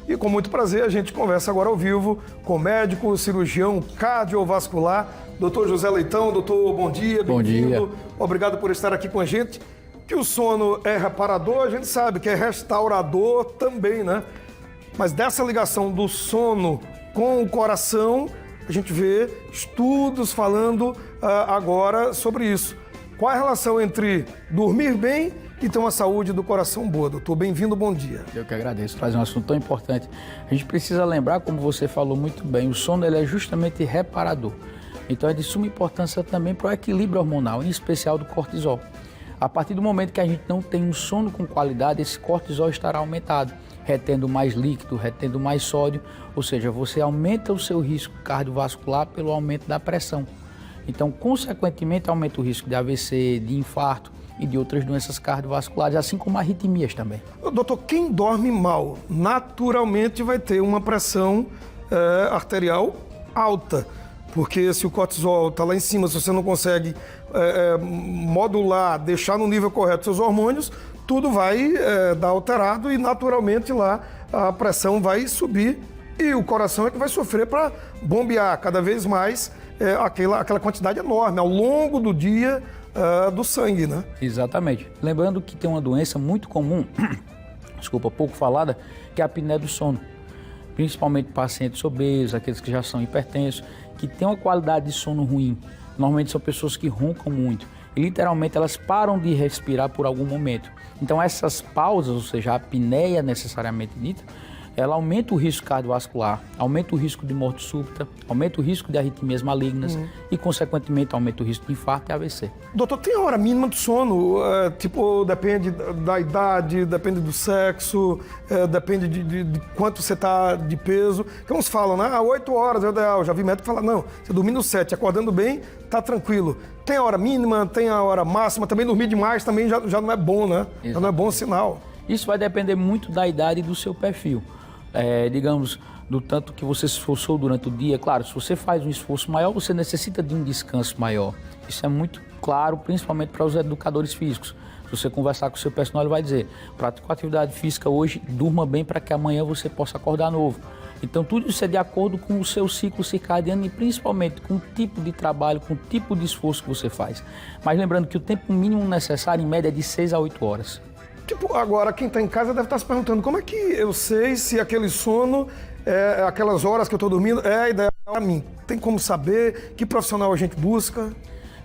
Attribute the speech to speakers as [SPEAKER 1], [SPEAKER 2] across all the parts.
[SPEAKER 1] E com muito prazer a gente conversa agora ao vivo com o médico, cirurgião cardiovascular, doutor José Leitão. Doutor, bom dia, bem-vindo. Obrigado por estar aqui com a gente. Que o sono é reparador, a gente sabe que é restaurador também, né? Mas dessa ligação do sono com o coração, a gente vê estudos falando agora sobre isso. Qual a relação entre dormir bem e ter uma saúde do coração boa? Doutor, bem-vindo, bom dia.
[SPEAKER 2] Eu que agradeço, traz um assunto tão importante. A gente precisa lembrar, como você falou muito bem, o sono ele é justamente reparador. Então é de suma importância também para o equilíbrio hormonal, em especial do cortisol. A partir do momento que a gente não tem um sono com qualidade, esse cortisol estará aumentado, retendo mais líquido, retendo mais sódio, ou seja, você aumenta o seu risco cardiovascular pelo aumento da pressão. Então, consequentemente, aumenta o risco de AVC, de infarto e de outras doenças cardiovasculares, assim como arritmias também.
[SPEAKER 1] Doutor, quem dorme mal, naturalmente vai ter uma pressão arterial alta, porque se o cortisol está lá em cima, se você não consegue modular, deixar no nível correto seus hormônios, tudo vai dar alterado e naturalmente lá a pressão vai subir e o coração é que vai sofrer para bombear cada vez mais aquela quantidade enorme ao longo do dia do sangue, né?
[SPEAKER 2] Exatamente. Lembrando que tem uma doença muito comum, desculpa, pouco falada, que é a apneia do sono. Principalmente pacientes obesos, aqueles que já são hipertensos, que têm uma qualidade de sono ruim. Normalmente são pessoas que roncam muito e literalmente elas param de respirar por algum momento. Então essas pausas, ou seja, a apneia necessariamente dita, ela aumenta o risco cardiovascular, aumenta o risco de morte súbita, aumenta o risco de arritmias malignas e, consequentemente, aumenta o risco de infarto e AVC.
[SPEAKER 1] Doutor, tem a hora mínima do sono? Depende da idade, depende do sexo, depende de quanto você está de peso. Que uns falam, né? 8 horas é o ideal. Já vi médico falar, não, você dormindo 7, acordando bem, tá tranquilo. Tem a hora mínima, tem a hora máxima, também dormir demais também já não é bom, né? Exatamente. Já não é bom sinal.
[SPEAKER 2] Isso vai depender muito da idade e do seu perfil. Digamos, do tanto que você se esforçou durante o dia. Claro, se você faz um esforço maior, você necessita de um descanso maior. Isso é muito claro, principalmente para os educadores físicos. Se você conversar com o seu personal, ele vai dizer, pratique atividade física hoje, durma bem para que amanhã você possa acordar novo. Então, tudo isso é de acordo com o seu ciclo circadiano e principalmente com o tipo de trabalho, com o tipo de esforço que você faz. Mas lembrando que o tempo mínimo necessário, em média, é de 6 a 8 horas.
[SPEAKER 1] Agora, quem está em casa deve estar se perguntando, como é que eu sei se aquele sono, aquelas horas que eu estou dormindo, é ideal para mim? Tem como saber? Que profissional a gente busca?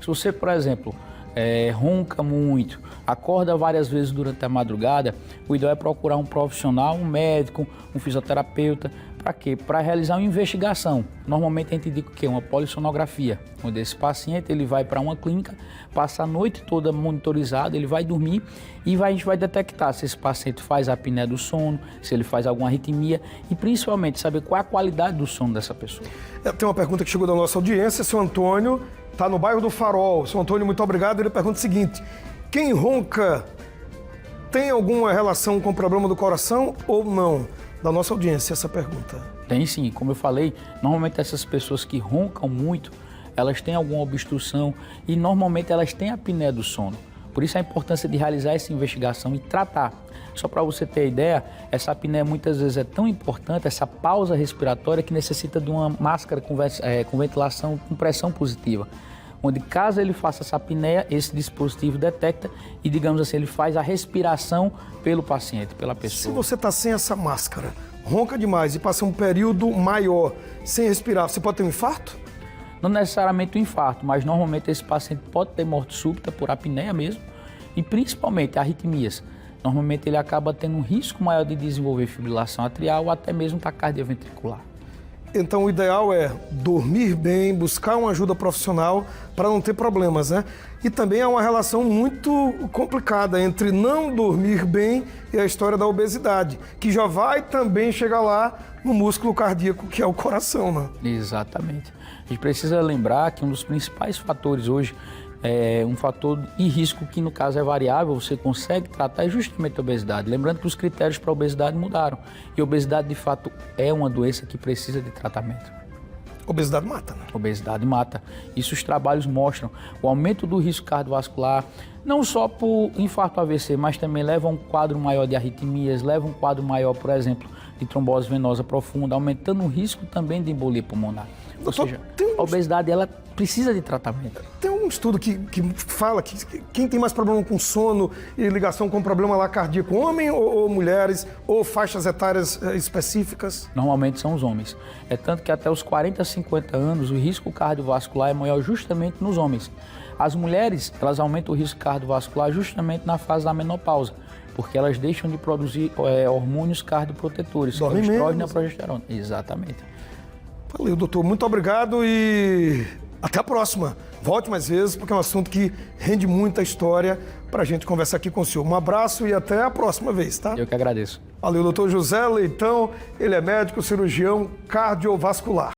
[SPEAKER 2] Se você, por exemplo, ronca muito, acorda várias vezes durante a madrugada, o ideal é procurar um profissional, um médico, um fisioterapeuta. Para quê? Para realizar uma investigação. Normalmente a gente indica o quê? Uma polissonografia, onde esse paciente ele vai para uma clínica, passa a noite toda monitorizado, ele vai dormir e a gente vai detectar se esse paciente faz a apneia do sono, se ele faz alguma arritmia e principalmente saber qual é a qualidade do sono dessa pessoa.
[SPEAKER 1] Tem uma pergunta que chegou da nossa audiência, seu Antônio está no bairro do Farol. Seu Antônio, muito obrigado. Ele pergunta o seguinte, quem ronca tem alguma relação com o problema do coração ou não? Da nossa audiência, essa pergunta.
[SPEAKER 2] Tem sim, como eu falei, normalmente essas pessoas que roncam muito, elas têm alguma obstrução e normalmente elas têm a apneia do sono. Por isso a importância de realizar essa investigação e tratar. Só para você ter ideia, essa apneia muitas vezes é tão importante, essa pausa respiratória, que necessita de uma máscara com ventilação com pressão positiva. Onde caso ele faça essa apneia, esse dispositivo detecta e, digamos assim, ele faz a respiração pelo paciente, pela pessoa.
[SPEAKER 1] Se você está sem essa máscara, ronca demais e passa um período maior sem respirar, você pode ter um infarto?
[SPEAKER 2] Não necessariamente um infarto, mas normalmente esse paciente pode ter morte súbita por apneia mesmo e principalmente arritmias. Normalmente ele acaba tendo um risco maior de desenvolver fibrilação atrial ou até mesmo taquicardia ventricular.
[SPEAKER 1] Então o ideal é dormir bem, buscar uma ajuda profissional para não ter problemas, né? E também há uma relação muito complicada entre não dormir bem e a história da obesidade, que já vai também chegar lá no músculo cardíaco, que é o coração, né?
[SPEAKER 2] Exatamente. A gente precisa lembrar que um dos principais fatores hoje um fator de risco que, no caso, é variável, você consegue tratar, é justamente a obesidade. Lembrando que os critérios para a obesidade mudaram. E a obesidade, de fato, é uma doença que precisa de tratamento.
[SPEAKER 1] Obesidade mata, né?
[SPEAKER 2] Obesidade mata. Isso os trabalhos mostram. O aumento do risco cardiovascular, não só por infarto AVC, mas também leva a um quadro maior de arritmias, leva a um quadro maior, por exemplo, de trombose venosa profunda, aumentando o risco também de embolia pulmonar. Ou seja, a obesidade, ela precisa de tratamento.
[SPEAKER 1] Tem um estudo que fala que quem tem mais problema com sono e ligação com problema lá cardíaco, homem ou mulheres, ou faixas etárias específicas?
[SPEAKER 2] Normalmente são os homens. É tanto que até os 40, 50 anos, o risco cardiovascular é maior justamente nos homens. As mulheres, elas aumentam o risco cardiovascular justamente na fase da menopausa, porque elas deixam de produzir hormônios cardioprotetores, como o estrógeno e a progesterona. Exatamente.
[SPEAKER 1] Valeu, doutor. Muito obrigado e até a próxima. Volte mais vezes, porque é um assunto que rende muita história para a gente conversar aqui com o senhor. Um abraço e até a próxima vez, tá?
[SPEAKER 2] Eu que agradeço.
[SPEAKER 1] Valeu, doutor José Leitão. Ele é médico cirurgião cardiovascular.